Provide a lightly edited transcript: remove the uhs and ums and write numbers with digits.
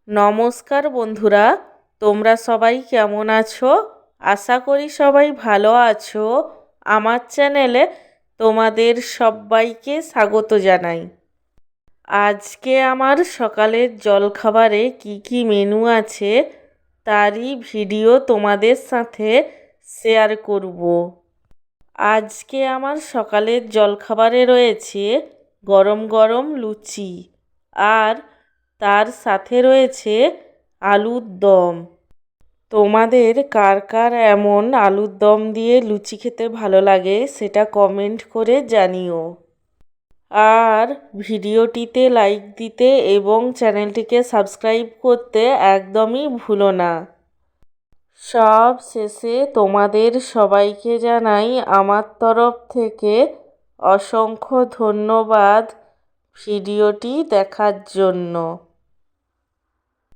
নমস্কার বন্ধুরা, তোমরা সবাই কেমন আছো? আশা করি সবাই ভালো আছো। আমার চ্যানেলে তোমাদের সবাইকে স্বাগত জানাই। আজকে আমার সকালের জলখাবারে কি কি মেনু আছে তারই ভিডিও তোমাদের সাথে শেয়ার করব। আজকে আমার সকালের জলখাবারে রয়েছে গরম গরম লুচি, আর তার সাথে রয়েছে আলুর দম। তোমাদের কার কার এমন আলুর দম দিয়ে লুচি খেতে ভালো লাগে সেটা কমেন্ট করে জানিও। আর ভিডিওটিতে লাইক দিতে এবং চ্যানেলটিকে সাবস্ক্রাইব করতে একদমই ভুলো না। সব শেষে তোমাদের সবাইকে জানাই আমার তরফ থেকে অসংখ্য ধন্যবাদ ভিডিওটি দেখার জন্য।